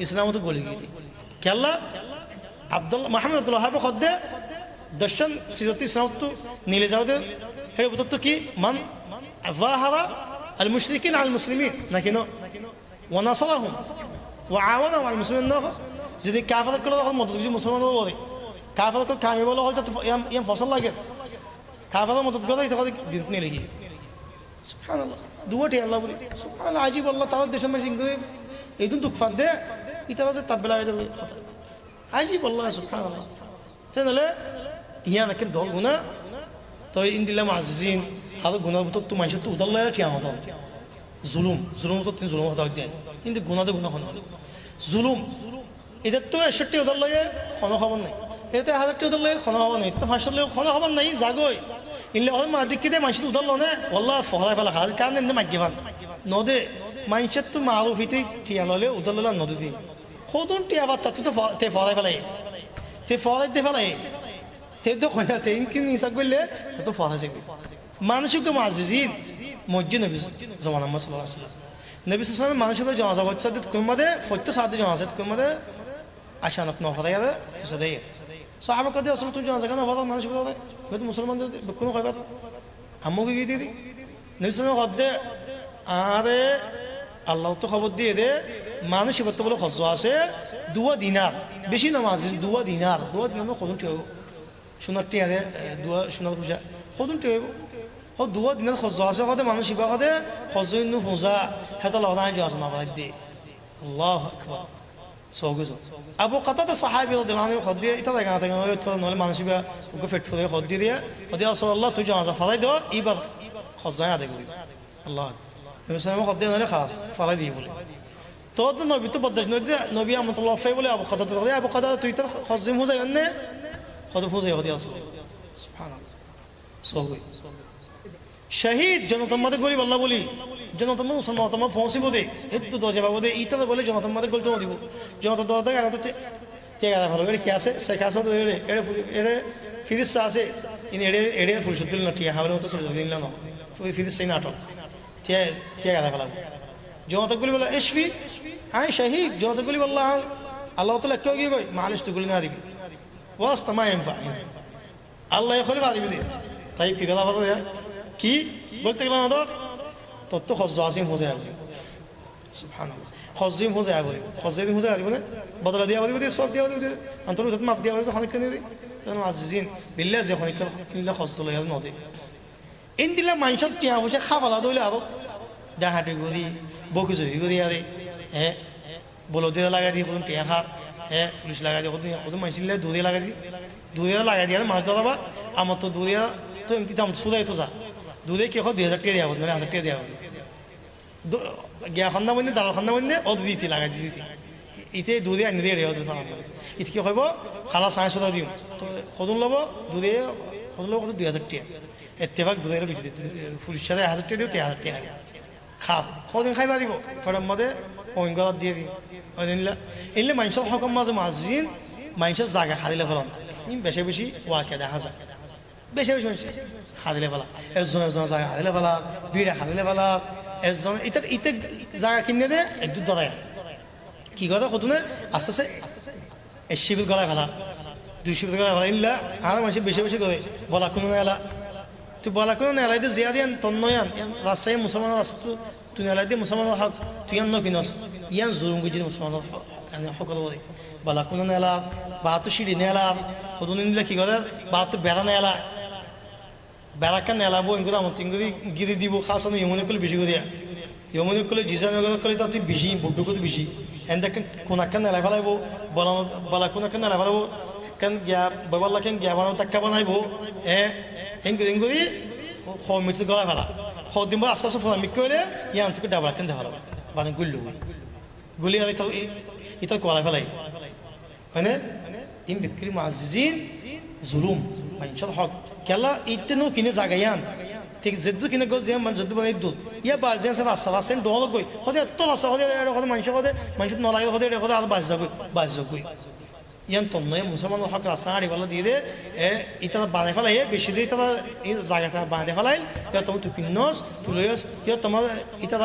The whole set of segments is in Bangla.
ইসলাম তো গলি গিয়ে কেল্লা আব্দুল্লাহ মাহমুদ আব্দুল্লাহ হাবে খদ্দে দর্শন সিজতি ইসলাম তো নীলে যাও দে হেরে বুঝত তো কি মান যাহারা আল মুশরিকিন আল মুসলিমিন না কেন ওয়া নাসারাহুম ওয়া আওয়ানাহুম আল মুসলিমিন না যদি কাফার করে তখন মদত কিছু মুসলমান বলে কাফার করে কামে বলা হয় তো ইয়াম ফসল লাগে কাফার মদত করে তখন দিন নিয়ে লেগে সুবহানাল্লাহ দুয়াটি আল্লাহ বলি সুবহানাল্লাহ আজীব আল্লাহ তাআলা দেশের মধ্যে করে এইদিন তো ফাদ দে এটা আছে তাবলা এটা আজীব আল্লাহ সুবহানাল্লাহ তাহলে ইয়া নাকি দল গুনাহ তো ইনদিল্লাহ মুআজ্জিজিন আর গুনাহ তো তো মানুষ তো উদাল্লাহ কি আমত জুলুম তো তিন জুলুম হতা দেয় কিন্তু গুনাহ তো গুনাহ হলো জুলুম এটা তো 61 উদাল্লাহ কোনো খবর নাই এটা 1000 উদাল্লাহ কোনো খবর নাই এটা 500 লোক কোনো খবর নাই জাগই ইল্লা ওই মাদিক দে মানুষ উদাল্লাহ না আল্লাহ ফহলা ফলা হাল কান নে মাগিবান নদে মানুষ তো মারুফিতে টিয়া ললে উদাল্লাহ নদে দি খোদন টিয়া বাত তো তে ফহলা ফলাই তে ফহলা দে ফলাই তে তো কইনা তে ইনকিন ইসাক বললে তো ফহলা যাবে মানুষকে মুআজ্জিজিন মসজিদ নবী জামান মুহাম্মদ সাল্লাল্লাহু আলাইহি ওয়াসাল্লাম নবী সাল্লাল্লাহু আলাইহি ওয়াসাল্লাম মানুষের জানাজা হচ্ছে কুমাদে ফত্য সাথে জানাজা কুমাদে আশানত নফরায়া ফসদাই সাহাবা কদে আসল তো জানাজা কেন বড় মানুষ বড় কিন্তু মুসলমানদের কোনো কইবা আমগো কি দিদি নবী সাল্লাল্লাহু আলাইহি ওয়াসাল্লাম আরে আল্লাহ তো খবর দিয়ে দে মানুষ কত বড় খরচ আছে 2 দিনার বেশি নামাজ 2 দিনার কত টিও সোনার টিয়া দে 2 সোনার পূজা কত টিও ও 2 দিনের খরচ আছে কত মানুষ ইবা কত খরচইনু পূজা হেতা লড়াই যাস না বাদ দে আল্লাহু আকবার সগজো আবু কাতাদা সাহাবী রাদিয়াল্লাহু আনহু খদ দিয়ে এটা জায়গা থেকে নলে মানুষ ইবা ওকে ফেট করে খদ দিয়ে ওদি রাসূলুল্লাহ তুই জানাজা ফলাই দাও ইবা খরচ আদায় করি আল্লাহ নবী সাল্লাল্লাহু আলাইহি ওয়াসাল্লাম খাস ফলাই দিয়ে বলে তো তো নবী তো বদশ নবী আমতুল্লাহ ফাই বলে আবু কাতাদা তুই তো খরচ মুজাই না খদ ফুজাই ওদি রাসূল সুবহানাল্লাহ সগই শহীদ জনতম্মাদের গরিব আল্লাহ বলি জনতম্মা মুসলমান তোমার ফসিব দে একটু দজে বাবু দে ইটা বলে জনতম্মাদের গলতে দিব জনতা দদা আর তো ঠিক আছে ভালো করে কি আছে সে কাছে তো এরে ফিরিস আছে ইন এরে পরিশোধ দিল না ঠিক হাওয়ার মতো চলে দিল না ওই ফিরিস সেই নাটক ঠিক আছে ভালো জনতা গুলি বলে ইশফি আই শহীদ জনতা গুলি আল্লাহ আল্লাহ তাআলা কেউ কি কই মালিশ তো গুলি না দিবি ওয়াস্তা মা ইনফা আল্লাহ খলি দিবি দে তাই কি কথা বলতে কি বলতে গেলাম আমাদের তত হজ্জাসিম হোজে আসবে সুবহানাল্লাহ হজ্জিম হোজে আসবে হজ্জিম হোজে আসবে না বদলা দিয়া বলি সব দিয়া বলি অন্তর্গত মাপ দিয়া বলি তো খানিক নেই কারণ আজিজিন বিল্লাহ যে খানিক ইল্লা হজ্জল ইয়া নদে ইনদিলা মাইশত টিয়া বসে খাবালা দইলে আরো ডাহাটি গরি বকি জই গরি আরে বলো দিয়া লাগাই দি কোন টিয়া খার পুলিশ লাগাই দি কোন মাইশিলে দূরে লাগাই দি আর মাছ দাদা আমার তো দূরে তো এমতি দাম সুদাই তো যা দুধে কি হয় 2000 টাকা দেওয়া হবে মানে 1000 টাকা দেওয়া হবে গিয়া খান্না বন্ধে দালাল খান্না বন্ধে ও দিতি লাগাই দিতি ইতে দুধে আনি দিয়ে রেও দিতাম ইতে কি হইব খালা সাইন্স সুদা দিও তো কদন লব দুধে কদন লব 2000 টাকা ইত্তেফাক দুধের বিটি পুলিশ সাথে 1000 টাকা দিও 3000 টাকা খাব কদিন খাইবা দিব ফরম মধ্যে পয়েন্ট গলা দিয়ে দি ওদিনলা ইনলে মানুষের হুকুম মাঝে মাজিন মানুষের জায়গা খাদিলে ফলন বেশি ওয়াকে দেখা যায় বেশি খাদিলে ফেলা একজন জায়গা খাদিলে ফেলা বিড়া খাদিলে ফেলা একজন ইতে জায়গা কিনে দে একদম ধরাই কি কথা কত না আস্তে আস্তে 1 শিবির গলায় ফেলা 2 শিবির গলায় ফেলা ইল্লা আর মানুষ বেশি করে বলা কোনো এলা তুই বলা কোনো এলাই দিয়ে জিয়া দিয়ান তন্নয়ান রাস্তায় মুসলমান রাস্তা তুই এলাই দিয়ে মুসলমানের হক তুই আন কিনস ইয়ান জুলুম গুজি মুসলমানের হক বলে বলা কোনো এলা বা তো সিঁড়ি নেলা কত নিলে কি করে বা তো বেড়া নেলা বেড়াকা নেলাবো এগুলো আমার তিনগুলি গিরে দিব খাস আমি ইমনি করলে বেশি করিয়া ইমনি করলে জিসান করলে তাতে বেশি বুড্ডু করতে বেশি এন দেখেন কোনাক্কা নেলা ফেলাইবো বলা কোনাক্কা নেলা ফেলাবো কেন গিয়া বাবার কেন গিয়া বানাবো টাক্কা বানাইবো এঙ্গুলি মিটতে গলা ফেলা দিন আস্তে আস্তে ফোনা মিট করে ইয়ান থেকে ডাবলা কেন দেখা মানে গুলি আর এটা গলা ফেলাই হয় না ইন বিক্রি মুআজ্জিজিন জুলুম মানুষের হক কেলা ইতেনো কিনে জাগায়ান ঠিক যেদু কিনে গো যে মান যেদু বাই দুধ ইয়া বাজেন সব আসালাসেন ডল গই হদে তো আসা হদে হদে মানুষ নলাই হদে হদে আর বাজ গই ইয়ান তো নয় মুসলমান হক আসাড়ি বলা দিয়ে দে ইতা বানে ফেলাই বেশি দিয়ে ইতা এই জায়গাটা বানে ফেলাই ইয়া তুমি কিননস তুলয়স ইয়া তোমার ইতা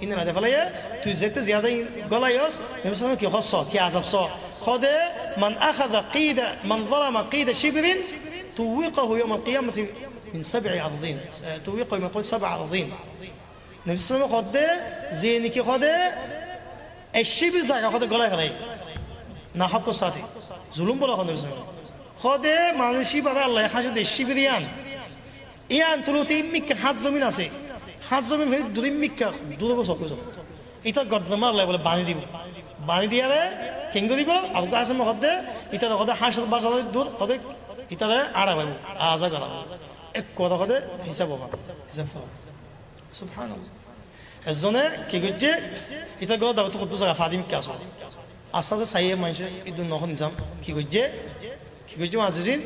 ইন না ফেলাই তুই যেতে জিয়াদা গলাইস নবী সাল্লাল্লাহু কি হস কি আযাব স খদে মান আখাযা কিদা মান যালামা কিদা শিবরিন তুওয়িকাহু ইয়াওম আল কিয়ামাতি من 7 أرضين تويق ما يقول 7 أرضين نبي صلى الله عليه وسلم زينك خده الشبل زاكا خده غلاي غلاي نحق الصاتي ظلم بلا خده نبي خده মানুষই বাদা আল্লাহ হাসে দে শিবরিয়ান ইয়ান তুলতে মিক্কা হাত জমিন আছে হাত জমিন হই দুদিন মিক্কা দুধ বছর কইছো এটা গদ্দমা আল্লাহ বলে বানি দিয়ারে কেঙ্গ দিব আর গাছে মখদে এটা খদে হাস বাসা দুধ খদে এটা আড়া ভাই আজা গলা এক কথা কথা হিসাব হবা হিসাব হবা সুবহানাল্লাহ এজনে কি গজে এটা গো দাও তো কত জায়গা ফাদিম কি আসো আসাসে সাইয়ে মানুষ ইদু নহন নিজাম কি গজে আজিজিন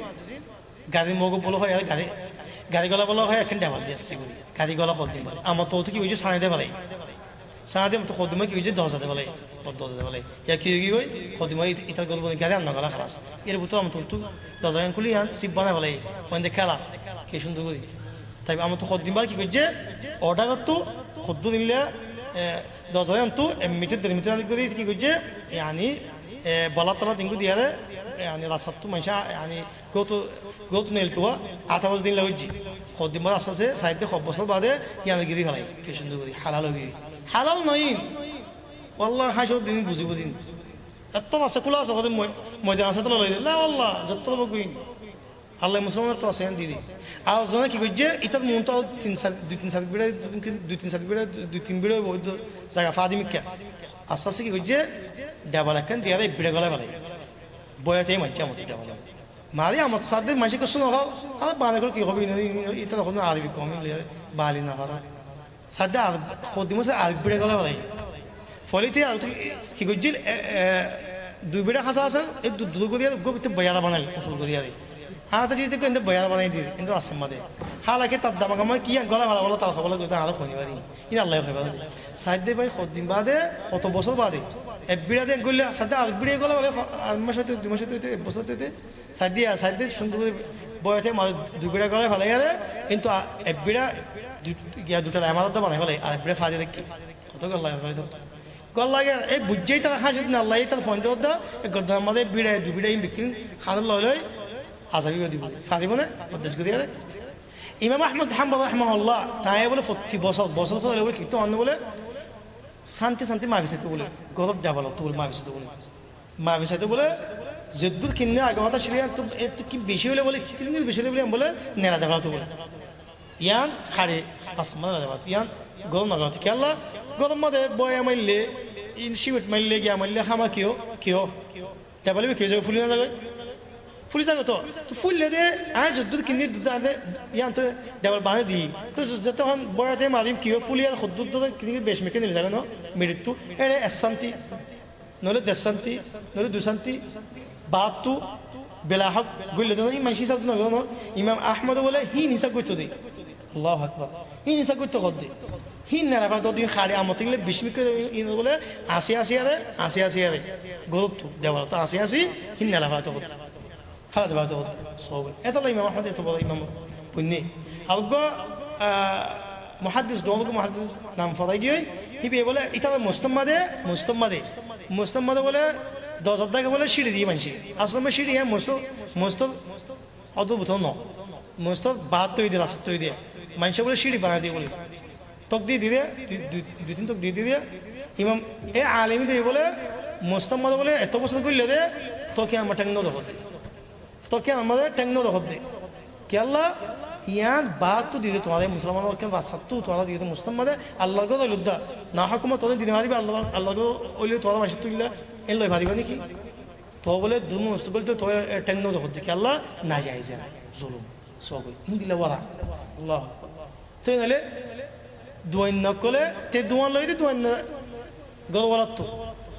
গাড়ি মগো বলো হয় গাড়ি গলা বলো হয় এখন দেওয়াল দিয়ে আসছি বলি গাড়ি গলা কত দিন বলে আমার তো কি গজে সানাই দে বলে সানাই তো কদমে কি গজে 10 দে বলে 10 দে বলে ইয়া কি গই কদমে এটা গল বলে গাড়ি আন্না গলা খালাস এর ভিতর আমার তো 10 জায়গা খুলি আন সিপ বানা বলে ফোন দে খেলা কি সুন্দর করি তাই আমার তো কদিন বাদ কি গজে অর্ডার তো খদ্দ দিলে 10 জায়গা তো এমনিতে দেমিতে করি কি গজে يعني بلا طلع دينكو دياره يعني راسبتو ماشي يعني قوتو نيلتوا عتاول دين لوجي خد ما اساسه سايده خب بصل بعد يعني غيري خلاي كيشندو غيري حلال غيري حلال ناين والله حاجه دين بوزي بودين اطلع سكولا سوده ميدان اسه طلع لا والله جتو بغوين الله مسلمان تو اسين ديدي আর জনে কি কইছে এটা মনটা 2-3 বিড়া 2-3 বিড়া 2-3 বিড়া বহুত জায়গা ফাদিমিকা আস্তে কি কইছে ডাবলাকান দিয়ারে বিড়া গলা বলে বয়াতে মাইচা মতি ডাবলা মারি আমার সাথে মাইছে কষ্ট না খাও আর বারে করে কি হবে এটা তখন আরবি কমই বালি না পারা সাথে আর কদিমসে আর বিড়া গলা বলে ফলিতে আর কি কইছে দুই বিড়া খাসা আছে এই দুধ করিয়া গোবিতে বয়ালা বানাই উসুল করিয়া দে হাতে যদি কিন্তু বয়ালা বানাই দিই কিন্তু আসমা দে হালাকে তার দামাগামা কি গলা ভালো বলো তার খবর কইতে আর কোনি বাড়ি ইন আল্লাহ ভাইবা সাইদে ভাই কদিন বাদে কত বছর বাদে এক বিড়া দিয়ে গলে সাথে আর বিড়ে গলা বলে আমার সাথে 2 মাস হইতে এক বছর হইতে সাইদে সুন্দর বয়াতে মানে দুই বিড়া গলা ভালো গেলে কিন্তু এক বিড়া দুটা আমারটা বানাই বলে আর বিড়া ফাজে দেখি কত গলা লাগে গল লাগে এই বুঝেই তার হাসিত না আল্লাহ তার ফোন দেওয়া দা গদ্দা আমাদের বিড়া দুই বিড়া বিক্রি খাদর লয় আজাবি দিব ফাদিব না উদ্দেশ্য করিয়া ইমাম আহমদ হাম্বল রাহমাহুল্লাহ তাই বলে 40 বছর ধরে বলে কিন্তু অন্য বলে শান্তি মাভিসাইতে বলে গরব ডাবল তো বলে মাভিসাইতে বলে জেদুর কিনে আগে কথা ছিল তো এত কি বেশি হলে বলে কিলিং বেশি হলে বলে নেড়া দেখা তো বলে ইয়ান খাড়ে আসমান দেখা ইয়ান গরম না কি আল্লাহ গরম মধ্যে বয়া মাইলে ইন শিবট মাইলে গিয়া মাইলে হামা কিও ডাবলে কে যাবে ফুলি না যাবে ফুলি যাবে তো ফুললে দে আজ দুধ কিনে দুধ আদে ইয়ান তো ডাবল বানে দি তো যতক্ষণ বয়াতে মারিম কিও ফুলি আর খুদ দুধ কিনে বেশ মেকে নিলে যাবে না মৃত্যু এরে এসান্তি নলে দেশান্তি নলে দুশান্তি বাতু বেলাহক গুলে তো ইমাম হিসাব না গনো ইমাম আহমদ বলে হি হিসাব করতে দে আল্লাহু আকবার হি হিসাব করতে কত হি না রাখা তো দিন খাড়ে আমতে গেলে 20 মিনিট ইন বলে 80 আরে গরব তো দেওয়া তো 80 হি না রাখা তো ফালা দেওয়া তো সব এটা ইমাম আহমদ এত বড় ইমাম পুন্নি আলগো মুহাদ্দিস দোনো মুহাদ্দিস নাম ফরাই গিয়ে হিবে বলে এটা মুস্তাম্মাদে বলে 10 টাকা বলে সিঁড়ি দিয়ে মানছি আসলে সিঁড়ি হ্যাঁ মুস্ত অদ্ভুত ন মুস্ত বাদ তৈরি দিয়ে রাস্তা তৈরি দিয়ে মানুষ বলে সিঁড়ি বানা দিয়ে বলে তক দিয়ে দিয়ে 2-3 তক দিয়ে দিয়ে ইমাম এ আলেমি দিয়ে বলে মুস্তাম্মাদে বলে এত বছর করলে দে তোকে আমার ট্যাংনো দখল দে কি আল্লাহ ইয়ান বাদ তো দিয়ে তোমাদের মুসলমানদের কেন রাস্তা তো তোমরা দিয়ে মুস্তাম্মাদে আল্লাহ গো লুদ্দা না হুকুমত তোদের দিনে মারিবে আল্লাহ গো ওইলে তোমরা মাসে তুইলা এন লই ভারিবা নাকি তো বলে দুমু মুস্তাকবিল তো তোর ট্যাংনো দখল দে কি আল্লাহ না যায় জুলুম সব হিন্দিলা ওরা আল্লাহ তাই নালে দুয়ান নকলে তে দুয়ান লই দে দুয়ান গওয়ালাত তো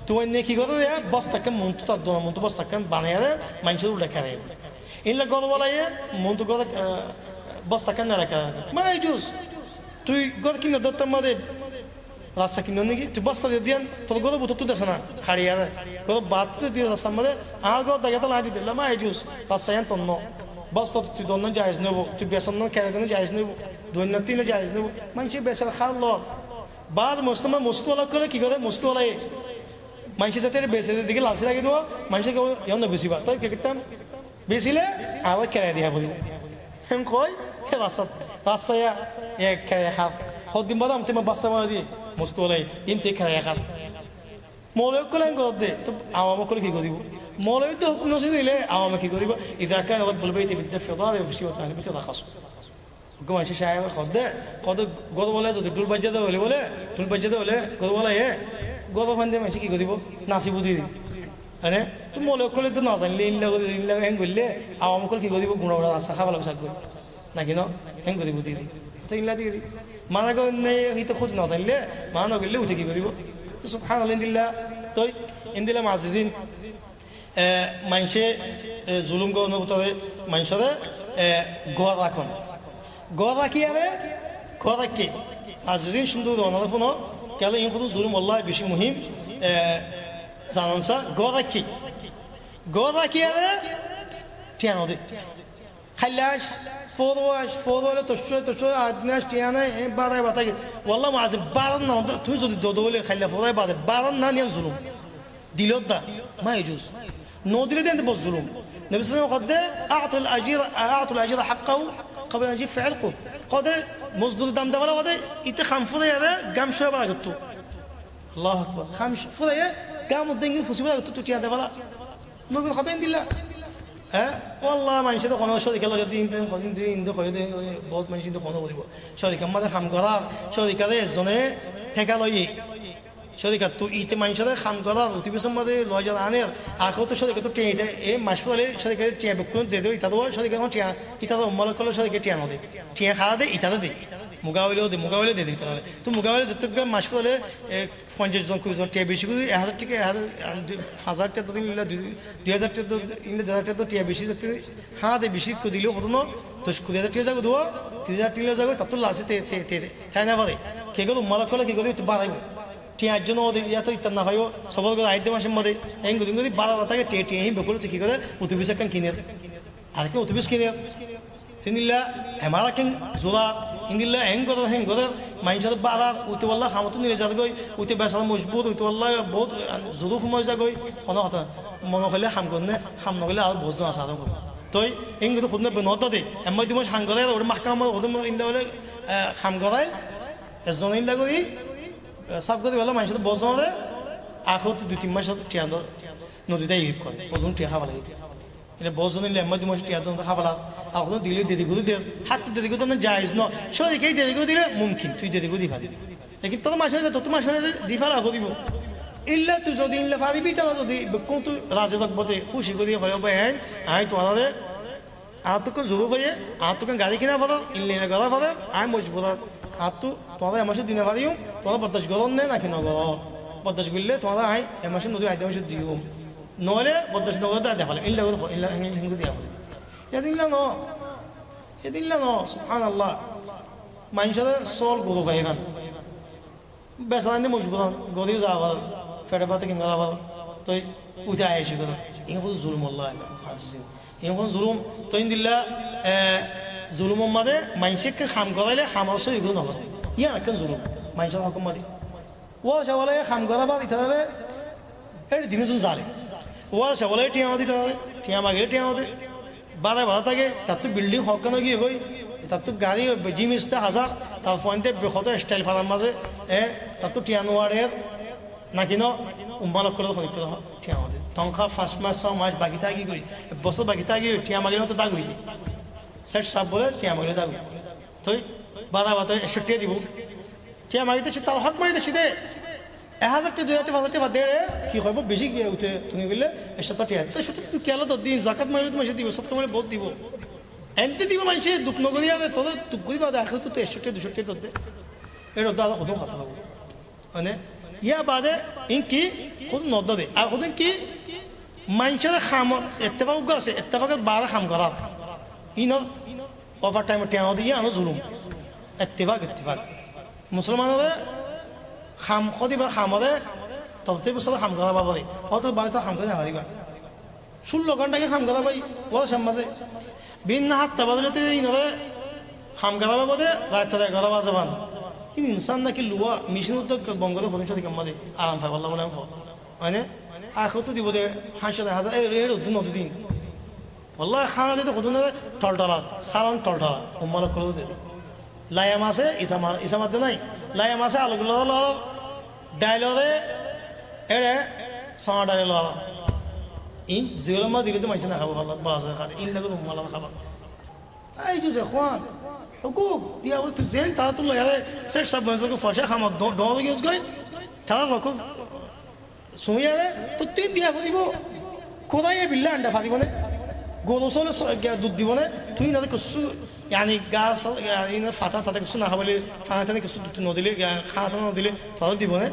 দুয়ান নে কি করে দেয়া বস্তাকে মন্তু তার দোয়া মন্তু বস্তাকে বানায় মানুষের উল্টা করে ইনলা গওয়ালায় মন্তু গদা বস্তাকে না রাখা মানে জুস তুই গদ কিনে দত্ত মাদে রাস্তা কিনে নাকি তুই বস্তা দিয়ে দিয়ান তোর গদ বুত তো দেছ না খাড়িয়া গদ বাত তো দিয়ে রাস্তা মাদে আর গদ দাগে তো লাগি দিলা মানে জুস রাস্তা ইয়ান তন্ন বস্তা তুই দন্ন জায়েজ নেব তুই বেসন কেন জায়েজ নেব দৈন্য তিন জায়েজ নেব মানুষ বেসার খাল বাজ মুসলমান মুস্তওয়ালা করে কি করে মুস্তওয়ালাই মানুষের যাতে বেঁচে দিকে লালচি রাখি দেবো মানুষকে এমন বেশিবা তাই কি করতাম বেশিলে আবার কেড়াই দিয়া বলি এম কয় হে রাস্তা রাস্তায় এক খেয়ে খাত সদিন বাদ আমি তোমার বাচ্চা মারা দিয়ে মুস্তওয়ালাই ইনতে খেয়ে খাত মৌলবী করলে গদ দে তো আওয়ামা করে কি করিব মৌলবী তো হুকুম নসি দিলে আওয়ামা কি করিব ইদাকা নগদ বলবে এই বিদ্যা ফেদার বেশি কথা আমি তো রাখাস মানুষের সাহেব খদে কত গদ বলে যদি টুল বাজ্যাতে হলে বলে টুল বাজ্যাতে হলে গদ বলে হে গদ ফান্দে মানুষ কি করিব নাচিব দিয়ে দিই হ্যাঁ তো মৌলবী করলে তো না জানলে ইনলা হ্যাং করলে আওয়ামা করে কি করিব গুণা গুণা রাস্তা খাবার চাক করি নাকি ন হ্যাং করিব দিয়ে দিই তো ইনলা দিয়ে দিই মানা করে হয়তো খোঁজ না জানলে মানা করলে উঠে কি করিব তো সুবহান আলহামদুলিল্লাহ তো ইন্দিলা মাজিজিন মানুষে জুলুম গণবতরে মানুষরে গড় রাখন গড় রাখি আরে গড় রাখি আজিজিন সুন্দর অনার ফোন কেন ইন কোনো জুলুম আল্লাহ বেশি মুহিম জানানসা গড় রাখি আরে টিয়া নদী খাইলাস ফোরওয়ালে তোর আদনাস টিয়ানা বারায় বাতাই ওয়াল্লাহ মাঝে বারান না তুই যদি দোদলে খাইলা ফোরায় বাদে বারান না নিয়ে জুলুম দিলত দা মা ইজুজ নো দিলে দেন বস জুলুম নবী সাল্লাল্লাহু আলাইহি ওয়াসাল্লাম আ'তুল আজর হাক্কাহু قبل ان يجيب فعلكم قد مصدر دم ده ولا قد يتخم فضيه ده قام شويه بقى قلتو الله اكبر خمس فضيه قام الدنيا فسيبه قلتو تي هذا ولا ما بالخطين دي لا والله ما نشد قناه شو ديك الله جدي انت قدين دي انت قيد بوز ما نشد قناه بودي شو ديك ما ده خم قرار شو ديك ده زونه ঠেকালই شو ديك تو ايت ما نشد خم قرار تو بسم ما ده لوجا انير اخو تو شو ديك تو تي اي مشفله شو ديك تي بكون دي دو ايتا دو شو ديك ما تي ايتا دو مال كله شو ديك تي انو دي تي خا دي ايتا دي মুগাওয়ালে দে দিতে হবে তো মুগাওয়ালে যত মাসফলে 50 জন কুজন টিয়া বেশি করে 1000 টাকা 1000 টাকা দিন 2000 টাকা ইন 2000 টাকা টিয়া বেশি যত হ্যাঁ দে বেশি কো দিলেও হতো না তো 2000 টাকা যাগো দো 3000 টাকা যাগো তত লাসে তে তাই না পারে কে গো মালা কলে কি করে তো বাড়াইবো টিয়া জন্য ওদে ইয়া তো ইত্তা না ভাইও সবল করে আইতে মাসের মধ্যে এই গদিন গদি 12 টাকা টিয়া হি বকলে কি করে উতবিস কান কিনে আর কি উতবিস কিনে তিনিল্লা হেমারা কিং জোলা ইন্দিল্লা হেং গদর মাইনসাদ বাড়া উতে বললা হামতো নিলে যাদ গই উতে বেসাল মজবুত উতে বললা বহুত জরুফ সময় যা গই কোন কথা মন হলে হাম করনে হাম নগলে আর বহুত জন আসা দো তই ইংগদ খুদনে বনতা দে এমই দিমস হাং গলে ওর মাহকাম ওদম ইন্দা বলে হাম গরাই এজন ইন্দা গই সব গদি বললা মাইনসাদ বজন দে আখত 2-3 মাস টিয়া নদীতে ইপ করে ওদম টিয়া হাওয়া দিতে এটা বজন ইলে এমই দিমস টিয়া দন হাওয়া এখন দিলে দেদিগুলো দে হাত দেদিগুলো না জায়েজ ন সরিকে দেদিগুলো দিলে মুমকিন তুই দেদিগুলো দিফা দিবি লেকিন তোর মাসে তোর মাসে দিফা রাখো দিব ইল্লা তুই যদি ইল্লা ফাদিবি তাহলে যদি কোন তুই রাজে দকবতে খুশি করিয়ে হয় হ্যাঁ আই তোমাদের আর তোকে জরুর হয়ে আর তোকে গাড়ি কিনা পারো ইল্লে না গলা পারে আই মজবুত আর তো তোমাদের এমাসে দিনে পারিও তোরা বদাস গরম নে নাকি নগর বদাস করলে তোরা আই এমাসে নদী আইতে মাসে দিও নহলে বদাস নগর দেখালে ইল্লা ইল্লা হিঙ্গু দিয়া বলে এদিন না সুবহান আল্লাহ মানুষের সল গরু খাইখান বেসানি মজবুত গরিও যাওয়া ফেটে পাতে কিনা যাওয়া তো উঠে আইসি করে ইংখন জুলুম আল্লাহ ইংখন জুলুম তো দিল্লা জুলুম মাদে মানুষকে খাম করাইলে খামার সে এগুলো নগর ইয়া একখান জুলুম মানুষের হকম মাদি ও সবালে খাম করা বা দিতে হবে এই দিনে জন জালে ও সবালে টিয়া দিতে হবে টিয়া মাগিলে টিয়া দে বারে ভালো থাকে তার তো বিল্ডিং হকানো গিয়ে হই তার তো গাড়ি জিনিসটা হাজার তার ফোনতে কত স্টাইল ফারার মাঝে তার তো টিয়ানোয়ারের নাকি ন উম্মালক করে খনিক করে টিয়া আমাদের তংখা 5 মাস 6 মাস বাকি থাকি গই বছর বাকি থাকি টিয়া মাগিলে তো দাগ হইতে সেট সব বলে টিয়া মাগিলে দাগ তুই বারা বাতা 100 টাকা দিব টিয়া মাগিতে তার হক মাগিতে দে 1000 টাকা 2000 টাকা 5000 টাকা দে কি হইব বেশি গিয়ে উঠে তুমি বললে 100 টাকা তো সেটা তুই কেলা তো দিন জাকাত মাইলে তুমি দিব সব তোমার বহুত দিব এনতে দিব মানুষ দুঃখ নগরি যাবে তোদের তুই বাদে আখে তো 100 টাকা 200 টাকা দে এর দাদা কত কথা বলবো মানে ইয়া বাদে ইনকি কোন নদ দে আর কোন কি মানুষের খাম ইত্তেফাক আছে ইত্তেফাকের বারে খাম করা ইন ওভার টাইম টিয়া দিয়ে আনো জুলুম ইত্তেফাক মুসলমানদের খাম কদি বা খামরে ততে বছর খাম করা বাবারে অত বাড়িতে খাম করে হারিবা 16 ঘন্টাকে খাম করা ভাই ও সমাজে বিন হাত তাবাদলেতে ইনরে খাম করা বাবারে রাত 11 বাজে বান কিন্তু ইনসান নাকি লুয়া মিশন তো বঙ্গতে ফোন সাথে কেমন দে আরাম পাই বললাম বলে হয় না আখো তো দিব দে 5,000 এর নতুন والله খানা দিতে কত না টলটলা সালান টলটলা উম্মাল করে দে লায়া মাসে ইসামাতে নাই লায়া মাসে আলুগুলো হলো ডাইলরে এরে সামা ডাইল ইন জিওলামা দিলে তো মানুষ না খাবো ভালো বাস খাবে ইন লাগে উম্মাল খাবা এই যে খান হুকুক দিয়া বল তুই জেন তা তো লাগে সে সব মানুষকে ফসা খামা ডর গিয়েছ গই তারা রকম শুইয়া রে তো তুই দিয়া দিব কোদায় বিল্লা আন্ডা ফাদিব না গরু চলে দুধ দিব না তুই না কিছু ইয়ানি গাছ ফাটা তাতে কিছু না খাবলে ফাটা কিছু দুধ নদিলে খাওয়া নদিলে তাদের দিব না